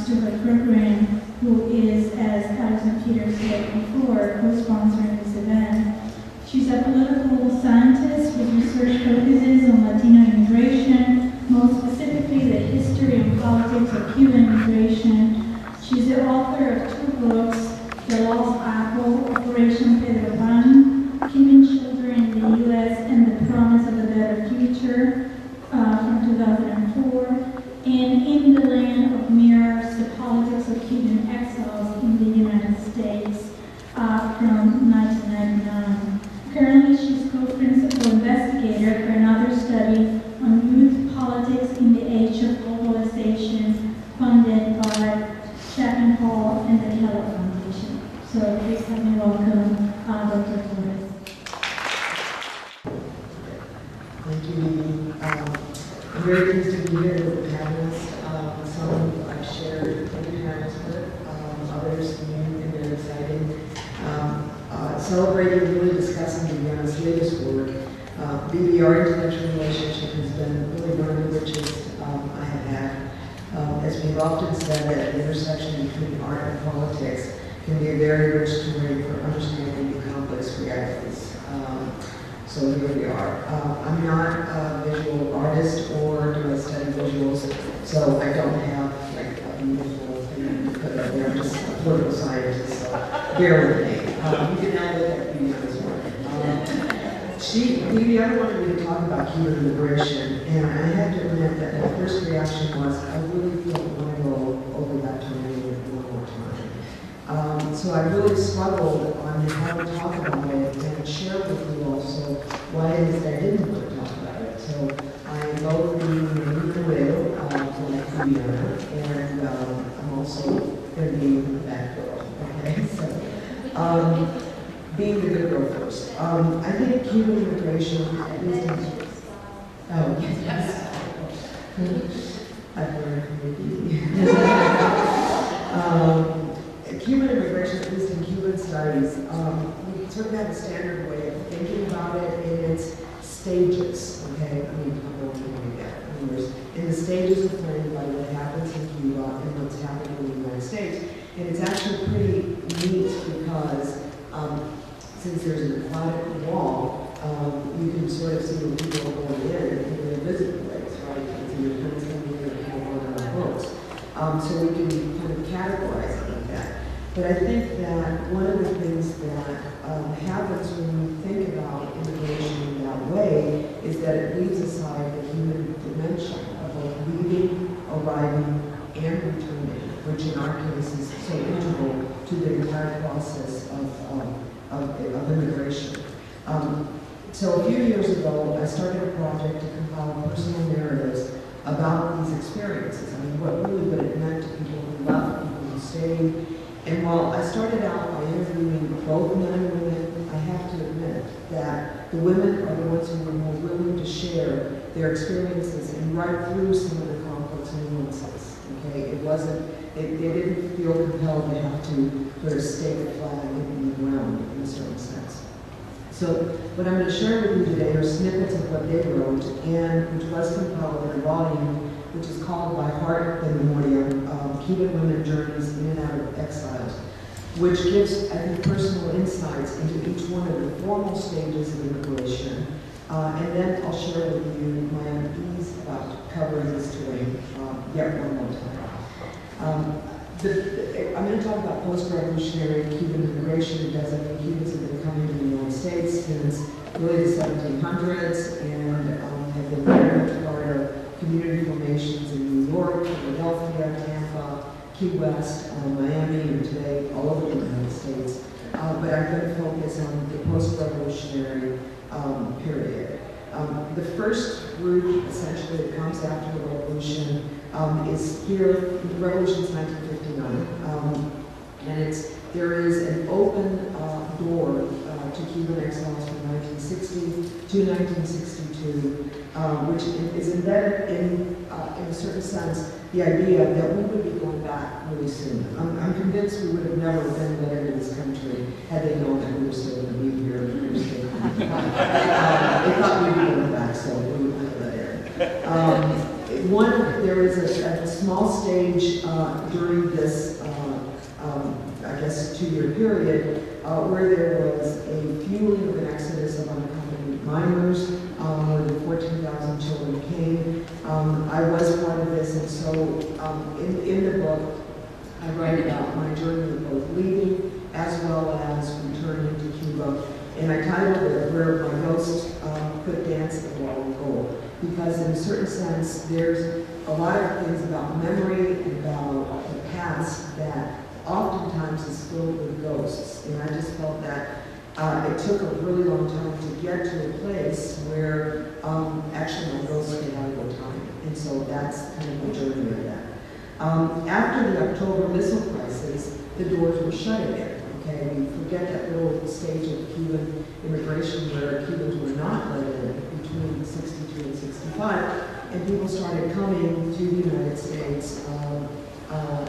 belongs to her program, who is, as Alison Peters said before, co-sponsoring this event. She's a political scientist whose research focuses on Latino immigration, most specifically the history and politics of Cuban immigration. She's the author of 2 books, The Lost Apple, Operation Pedro Pan, Cuban Children in the U.S. and the Promise of a Better Future, from 2004, and In the Land of Mirrors, The Politics of Cuban Exiles in the United States, from 1999. Currently, she's co-principal investigator for another study on youth politics in the age of globalization, funded by Chapman Hall and the Keller Foundation. So please help me welcome Dr. Torres. Thank you, Mimi. I'm very pleased to be here with the panelists. Some I've shared in the panels with, others new and very exciting. Celebrating, really discussing Viviana's latest work. BBR intellectual relationship has been really one of the richest I have had. As we've often said, that the intersection between art and politics can be a very rich story for understanding the complex realities. So here we are. I'm not a visual artist, or do I study visuals, so I don't have like a beautiful thing to put up there. I'm just a political scientist, so bear with me. You can now look at Viviana's work. Viviana wanted me to talk about Cuban immigration, and I have to admit that my first reaction was, I really don't want to go over that terrain one more time. So I really struggled on how to talk about it and share with you also why it is that I didn't want to talk about it. So I both being a widow, like Viviana, and I'm also going to be that girl. Okay, so being the good girl first. I think Cuban immigration, at least in, oh yes, I've learned maybe. Cuban immigration, at least in Cuban studies, we sort of have a standard way of thinking about it in its stages, okay? I mean, I'm going to do that. In the stages of learning about what happens in Cuba and what's happening in the United States. And it's actually pretty neat because since there's an aquatic wall, you can sort of see when people are going in and their visit place, right? Because you're kind of coming in and people going on boats. So we can kind of categorize it like that. But I think that one of the things that happens when you think about immigration in that way is that it leaves aside the human dimension of both leaving, arriving, and returning, which in our case is so integral to the entire process of immigration. So a few years ago, I started a project to compile personal narratives about these experiences. I mean, what it meant to people who left, people who stayed. And while I started out by interviewing both men and women, I have to admit that the women are the ones who were more willing to share their experiences and right through some of the complex nuances. Okay, it wasn't, they didn't feel compelled to have to sort of stake a flag in the ground in a certain sense. So what I'm going to share with you today are snippets of what they wrote, and which was compiled in a volume which is called By Heart the Memoria, Cuban Women Journeys in and Out of Exile, which gives, I think, personal insights into each one of the formal stages of immigration. And then I'll share with you my unease about covering this terrain yet one more time. I'm going to talk about post-revolutionary Cuban immigration because I think Cubans have been coming to the United States since really the 1700s and have been very much part of community formations in New York, Philadelphia, Tampa, Key West, Miami, and today all over the United States. But I'm going to focus on the post-revolutionary period. The first group, essentially, that comes after the revolution is here. The revolution is 1959, and there is an open door to Cuban exiles from 1960 to 1962, which is embedded in a certain sense, the idea that we would be going back really soon. I'm convinced we would have never been let into this country had they known that we were still going to be here. They thought we'd be going back, so we would not let in. there is a small stage during this, I guess, 2-year period where there was a fueling of an exodus of unaccompanied minors. More than 14,000 children came. I was part of this, and so in the book, I write about my journey of both leaving as well as returning to Cuba. And I titled it Where My Ghost Could Dance at the Wall of Gold. Because in a certain sense, there's a lot of things about memory and about the past that oftentimes is filled with ghosts. And I just felt that it took a really long time to get to a place where actually my ghosts get out of time. And so that's kind of the journey of that. After the October missile crisis, the doors were shut again. Okay, we forget that little stage of Cuban immigration where Cubans were not let in between 62 and 65, and people started coming to the United States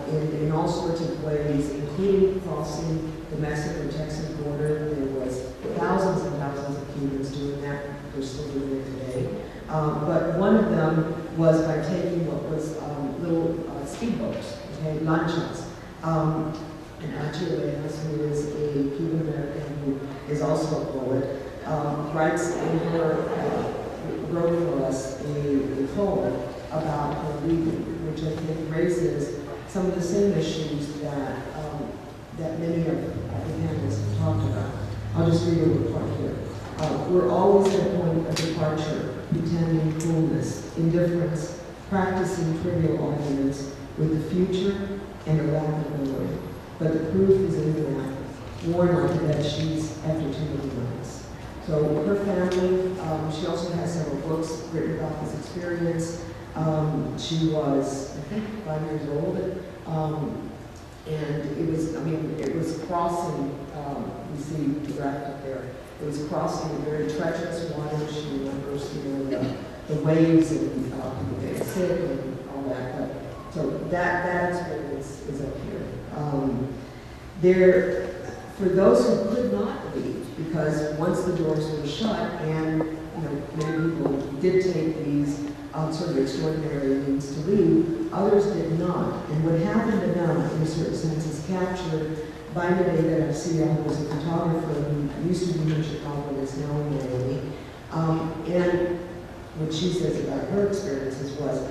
in all sorts of ways, including crossing the Mexico-Texas border. There was thousands and thousands of Cubans doing that. They're still doing it today. But one of them was by taking what was little speedboats, okay, lanchas. And Racialized, who is a Cuban American who is also a poet, writes in her, wrote for us a poem about her leaving, which I think raises some of the same issues that that many of the panelists have talked about. I'll just read a little part here. We're always at a point of departure, pretending coolness, indifference, practicing trivial arguments with the future and a lack of memory. But the proof is in the map, worn like a bed sheets after too many months. So her family, she also has several books written about this experience. She was, I think, 5 years old, and it was, I mean, it was crossing, you see the graph up there, it was crossing a very treacherous water. She remembers, you know, the waves and people getting sick and all that. But, so that experience is up here. For those who could not leave, because once the doors were shut, and many people did take these sort of extraordinary means to leave, others did not. And what happened to them, in a certain sense, is captured by Memoria Garcia, who was a photographer who used to be in Chicago and is now in Miami. And what she says about her experiences was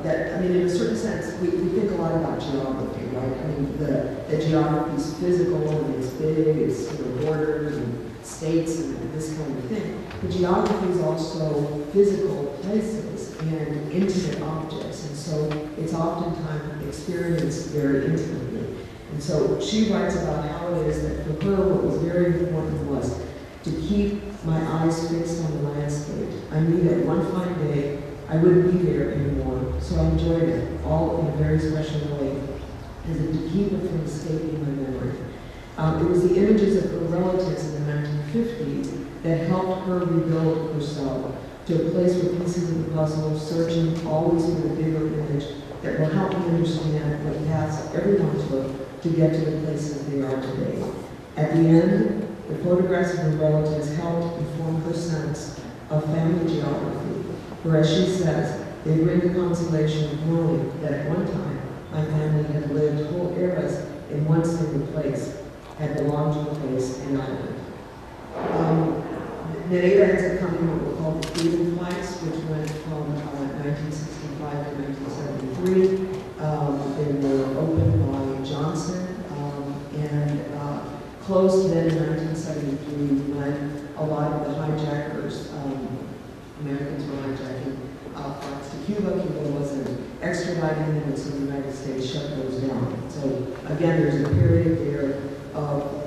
that, I mean, in a certain sense, we think a lot about geography, right? I mean, the geography is physical and it's big, it's borders and states and this kind of thing. But geography is also physical places and intimate objects, and so it's oftentimes experienced very intimately. And so she writes about how it is that for her what was very important was to keep my eyes fixed on the landscape. I knew that one fine day I wouldn't be there anymore, so I enjoyed it, all in a very special way, as if to keep it from escaping my memory. It was the images of her relatives in the 1950s that helped her rebuild herself to a place where pieces of the puzzle, searching always for the bigger image that will help me understand what paths everyone took to get to the places they are today. At the end, the photographs of her relatives helped inform her sense of family geography, where, as she says, they bring the consolation of knowing that at one time my family had lived whole eras in one single place, had belonged to a place in Ireland. Nereida ends up coming what were called the Freedom Flights, which went from 1965 to 1973. They were opened by Johnson and closed then in 1973 when a lot of the hijackers, Americans were hijacking flights to Cuba. Cuba wasn't extraditing them, and so the United States shut those down. So again, there's a period there of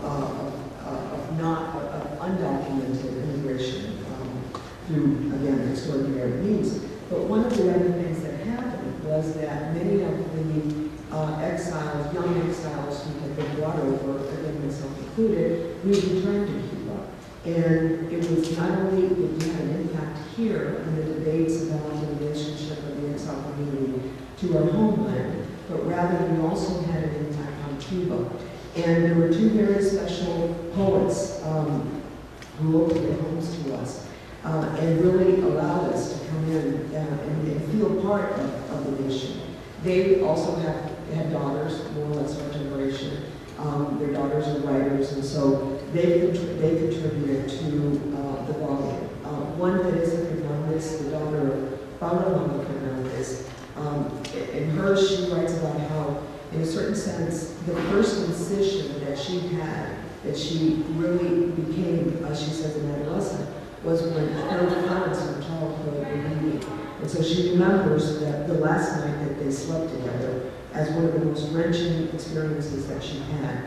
undocumented immigration through, again, extraordinary means. But one of the other things that happened was that many of the exiles, young exiles who had been brought over, again myself included, we returned to Cuba. And it was not only did we have an impact here in the debates about the relationship of the exile community to our homeland, but rather we also had an impact on Cuba. And there were two very special poets who opened their homes to us. and really allowed us to come in and feel part of the nation. They also had daughters, more or less our generation. Their daughters are writers, and so they contributed to the volume. One that isn't Fernandez, the daughter of Paula Fernandez, in her, she writes about how, in a certain sense, the first incision that she had, that she really became, as she says, an adolescent, was when her parents from childhood were leaving. And so she remembers that the last night that they slept together as one of the most wrenching experiences that she had.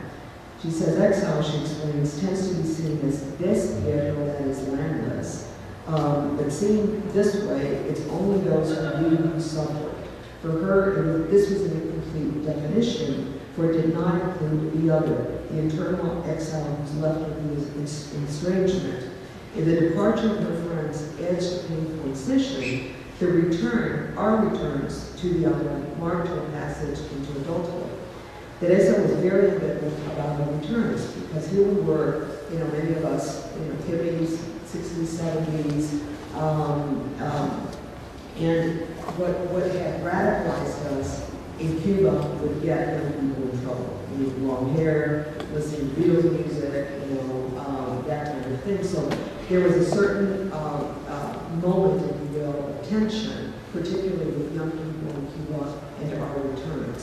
She says, exile, she explains, tends to be seen as this ghetto that is landless. But seen this way, it's only those who leave who suffer. For her, this was an incomplete definition, for it did not include the other, the internal exile who's left with his estrangement. In the departure of her friends edged a painful incision, the return, our returns to the other, marked her passage into adulthood. Teresa was very ambivalent about her returns, because here we were, many of us, 50s, 60s, 70s, and what had radicalized us in Cuba would get young people in trouble. We had long hair, listening to Beatles music, that kind of thing. So there was a certain moment, if you will, of tension, particularly with young people in Cuba and our returns.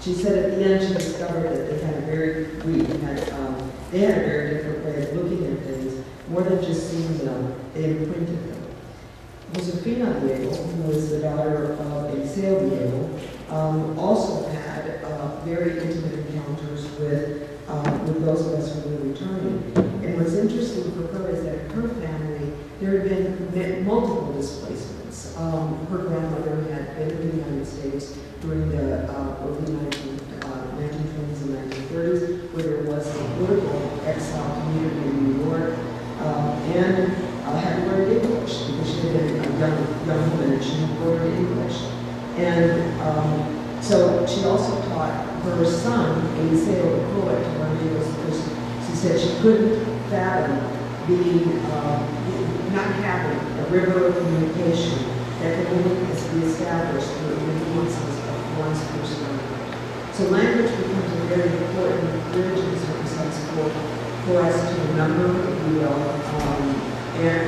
She said at the end she discovered that they had a very different way of looking at things. More than just seeing them, they imprinted them. Josefina Diego, who was the daughter of Eliseo Diego, also had very intimate encounters with those of us who were returning. And what's interesting for her is that in her family, there had been multiple displacements. Her grandmother had been in the United States during the early 1920s and 1930s, where there was a political exile community in New York, and had learned English because she had been a young woman and she had learned English. And so she also taught her son, Eliseo the poet, to learn English because she said she couldn't fathom not having a river of communication that could only be established through the nuances of one's first language. So language becomes a very important bridge in a certain sense for us to remember, if you will. And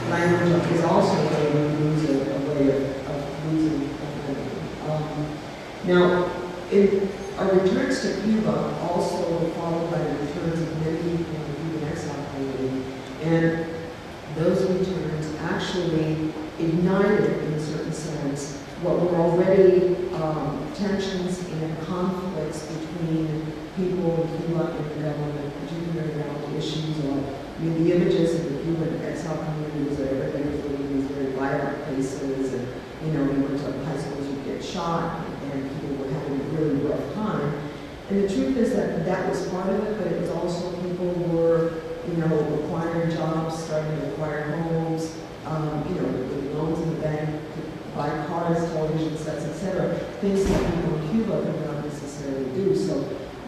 language is also a way we lose a way of losing identity. Now, in our returns to Cuba also were followed by the returns of many people in the Cuban exile community, and those returns actually ignited, in a certain sense, what were already tensions and conflicts between people in Cuba and the government, particularly around the issues of, the images of the Cuban exile communities that everybody was living in these very violent places, and, you went to high schools, you'd get shot, and people were having a really rough time. And the truth is that that was part of it, but it was also people were, acquiring jobs, starting to acquire homes, with loans in the bank, to buy cars, television sets, etc. Things that people in Cuba could not necessarily do. So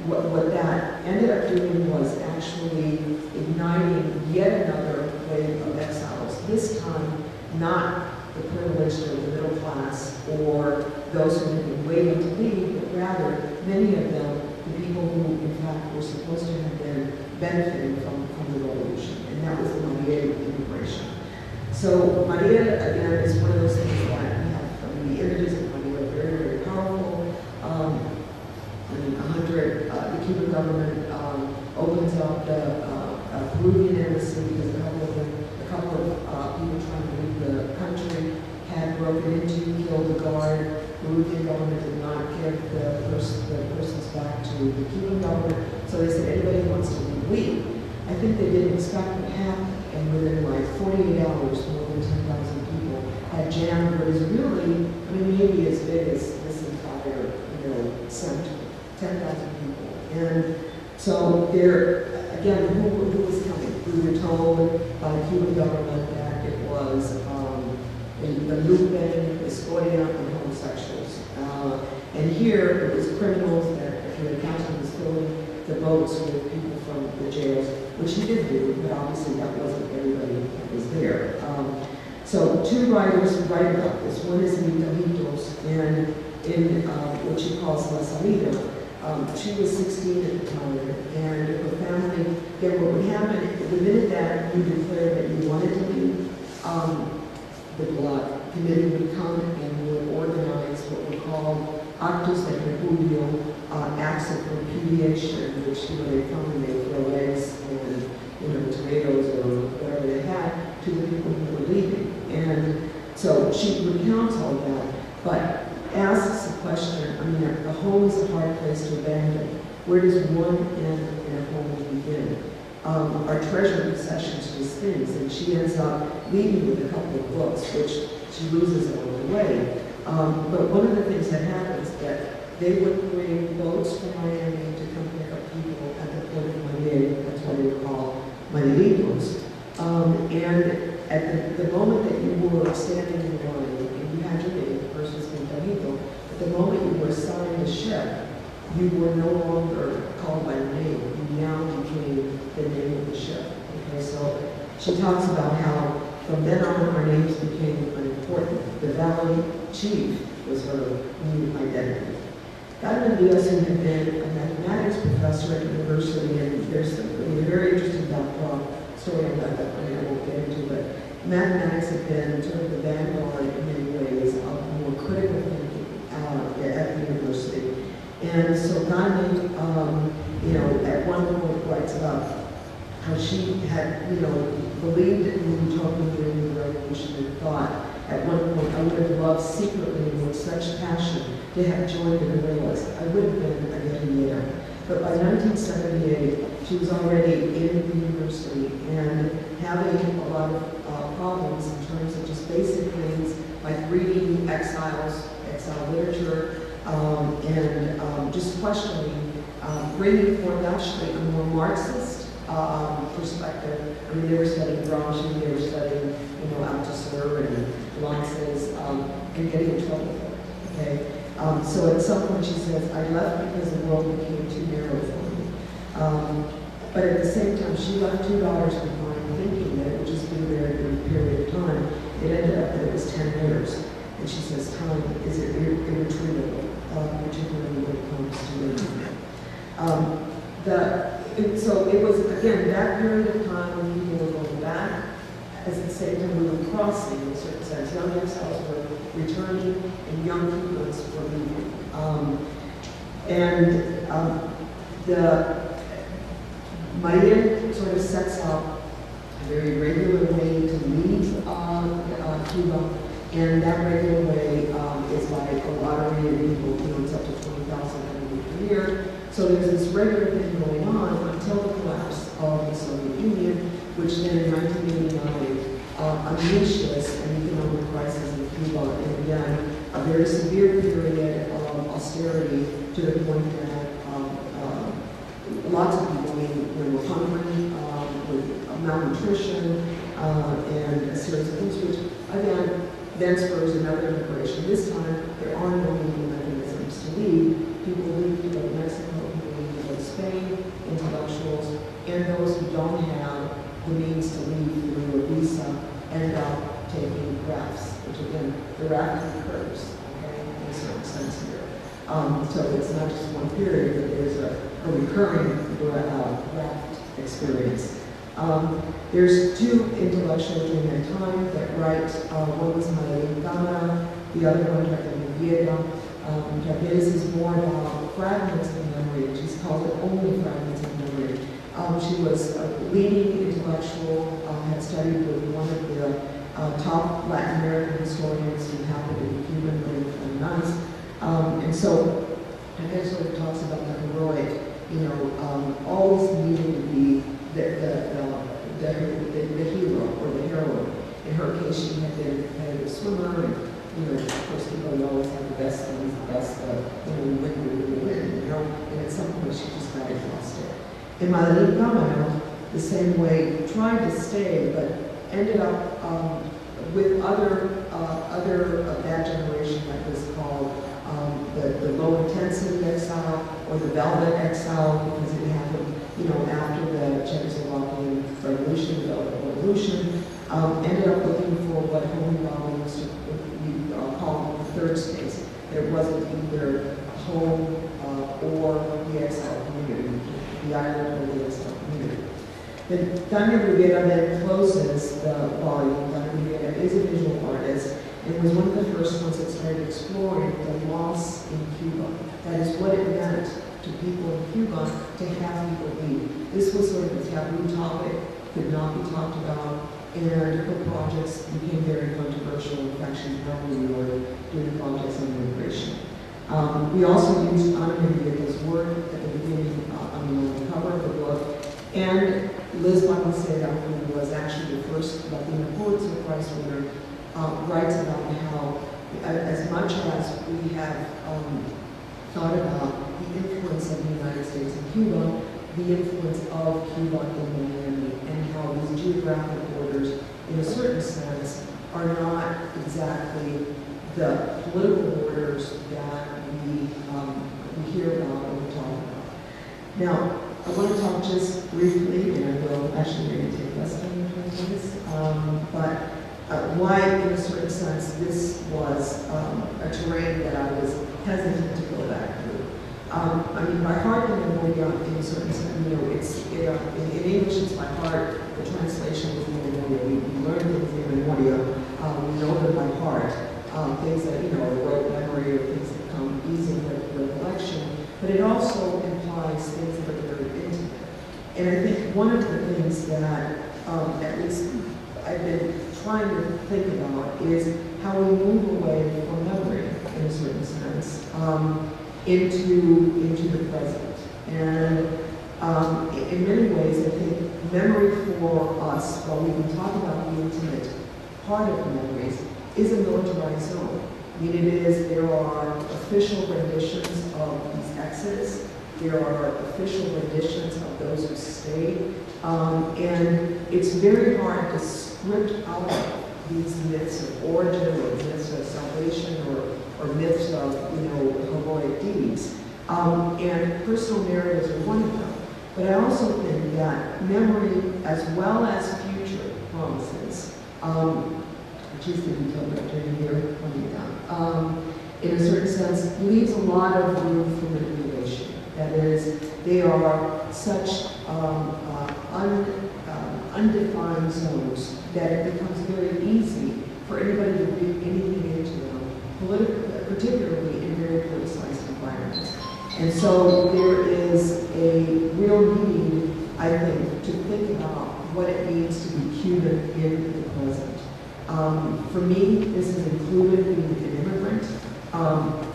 what that ended up doing was actually igniting yet another wave of exiles. This time, not the privileged or the middle class or those who had been waiting to leave, but rather many of them, the people who in fact were supposed to have been benefiting from the revolution. And that was the Maria immigration. So Maria, again, is one of those things that we have from the images of Maria, very, very powerful. The Cuban government opens up the Peruvian embassy because a couple of people trying to leave the country had broken into, killed the guard. The Peruvian government did not give the persons back to the Cuban government, so they said anybody who wants to leave. I think they didn't expect what happened, and within like 48 hours, more than 10,000 people had jammed what is really, maybe as big as this entire, center, 10,000 people. And so there, again, who was coming? We were told by the Cuban government that it was the Lupe, Escoria, and homosexuals. And here it was criminals that, if your accountant was filling the boats with people from the jails, which he did do, but obviously that wasn't everybody that was there. So two writers who write about this. One is Mitos, and in what she calls La Salida. She was 16 at the time, and her family, again, what would happen, the minute that you declared that you wanted to leave, the Blood Committee would come and would organize what were called actos de repudio, acts of repudiation, which they come and they throw eggs and tomatoes or whatever they had to the people who were leaving. And so she recounts all that, but asks the question, I mean, a home is a hard place to abandon. Where does one end and a home begin? Our treasured possessions was things, and she ends up leaving with a couple of books, which she loses along the way. But one of the things that happens is that they would bring boats from Miami to come pick up people at the port of Miami. That's what they were called Manilitos. And at the moment that you were standing in the line and you had your name, the person's name Danito, at the moment you were assigned a ship, you were no longer called by name. You now became the name of the ship. Okay, so she talks about how from then on our names became unimportant. The valley chief was her new identity. Carmen Diaz had been a mathematics professor at the university, and there's a very interesting story about that I won't get into, but mathematics had been sort of the vanguard in many ways of more critical thinking at the university. And so Gandhi, at one point writes about how she had, believed in utopia during the revolution and thought, at one point, I would have loved secretly and with such passion to have joined the guerrillas. I would have been a guerrillera. But by 1978, she was already in the university and having a lot of problems in terms of just basic things like reading exile literature, and just questioning, bringing forth actually a more Marxist perspective. I mean, they were studying Gramsci, they were studying, Althusser and Lances, and getting in trouble for it. Okay, so at some point she says, I left because the world became too narrow for me. But at the same time, she left 2 daughters behind, thinking that it would just be there in a period of time. It ended up that it was 10 years. And she says, time is irretrievable, particularly when it comes to so it was, again, that period of time when people were going back, as at the same time we were crossing in a certain sense. Young exiles were returning and young peoples were leaving. Maria sort of sets out a very regular way to leave Cuba. And that regular way is like a lottery of people, it's up to 20,000 per year. So there's this regular thing going on until the collapse of the Soviet Union, which then in 1989 unleashes an economic crisis in Cuba, and again, a very severe period of austerity to the point that lots of people were hungry, with malnutrition, and a series of things, which again, then spurs another immigration. This time, there are no legal mechanisms to leave. People leave to go to Mexico, people leave to go to Spain, intellectuals, and those who don't have the means to leave through a visa end up taking rafts, which again, the raft occurs, okay, in a certain sense here. So it's not just one period, but there's a recurring raft experience. There's 2 intellectuals during that time that write, one was María, the other one, Dr. Memoria. This is more about fragments of memory, and she's called it only fragments of memory. She was a leading intellectual, had studied with one of the top Latin American historians who happened to be Cuban during the nuns. And so, again, sort of talks about the heroic, always needing to be the hero or the heroine. In her case, she had been a competitive swimmer, and of course, people always have the best things, the best, you win, and at some point she just got exhausted. In Madeline Camargo, the same way, tried to stay, but ended up with other of that generation that was called the low intensity exile, or the Velvet exile, because it happened, you know, after the Czechoslovakian Revolution, the Velvet Revolution, ended up looking for what Holy Bobby used to call the third space. There wasn't either home or the exile community, the island or the exile community. Then Tania Rivera then closes the volume. Tania Rivera is a visual artist and was one of the first ones that started exploring the loss in Cuba. That is what it meant to people in Cuba to have people leave. This was sort of a taboo topic, could not be talked about, and her projects became very controversial. In fact, she's now in New York doing projects on immigration. We also used Ana Maria's work at the beginning, on the cover of the book, and Liz Balmaceda, who was actually the first Latino Pulitzer Prize winner, writes about how, as much as we have thought about the influence of the United States in Cuba, the influence of Cuba in Miami, and how these geographic borders, in a certain sense, are not exactly the political borders that we hear about or we talk about. Now, I want to talk just briefly, and I will actually maybe take less time in terms of this, but why, in a certain sense, this was a terrain that I was hesitant to go back through. I mean, by heart and Memoria, in a certain sense, you know, in English it's by heart, the translation is in Memoria. We learn things in Memoria, we know them by heart, things that, you know, rote memory or things that come easy with recollection, but it also implies things that are very intimate. And I think one of the things that, at least I've been trying to think about is how we move away from memory, in a certain sense, into the present. And in many ways, I think memory for us, while we can talk about the intimate part of memories, is a militarized zone. I mean, there are official renditions of these exits, there are official renditions of those who stayed, and it's very hard to script out these myths of origin or myths of salvation or myths of, you know, heroic deeds. And personal narratives are one of them. But I also think that memory, as well as future promises, which is the detail right here, in a certain sense, leaves a lot of room for manipulation. That is, they are such undefined zones that it becomes very easy for anybody to read anything into them, particularly in very politicized environments. And so there is a real need, I think, to think about what it means to be Cuban in the present. For me, this has included being an immigrant.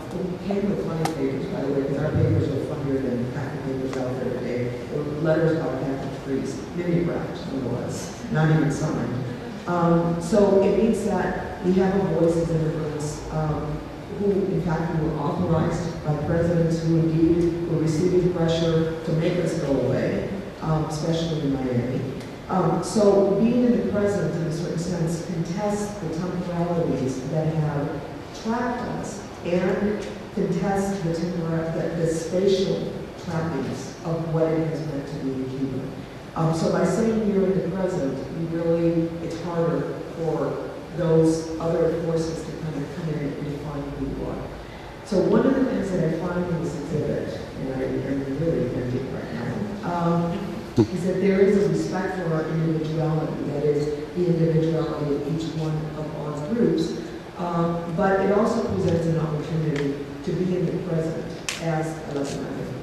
We came with funny papers, by the way, because our papers are funnier than half the papers out there today. There were letters about Catholic priests, mimeographed, nonetheless, not even signed. So it means that we have a voice as immigrants who, in fact, were authorized by presidents who indeed were receiving pressure to make us go away, especially in Miami. So being in the present, in a certain sense, contests the temporalities that have trapped us and contests the spatial trappings of what it has meant to be in Cuba. So by saying you're in the present, it's harder for those other forces to kind of come in and define who you are. So one of the things that I find in this exhibit, and I'm really empty right now, is that there is a respect for our individuality, that is, the individuality of each one of our groups, but it also presents an opportunity to be in the present as a Latin American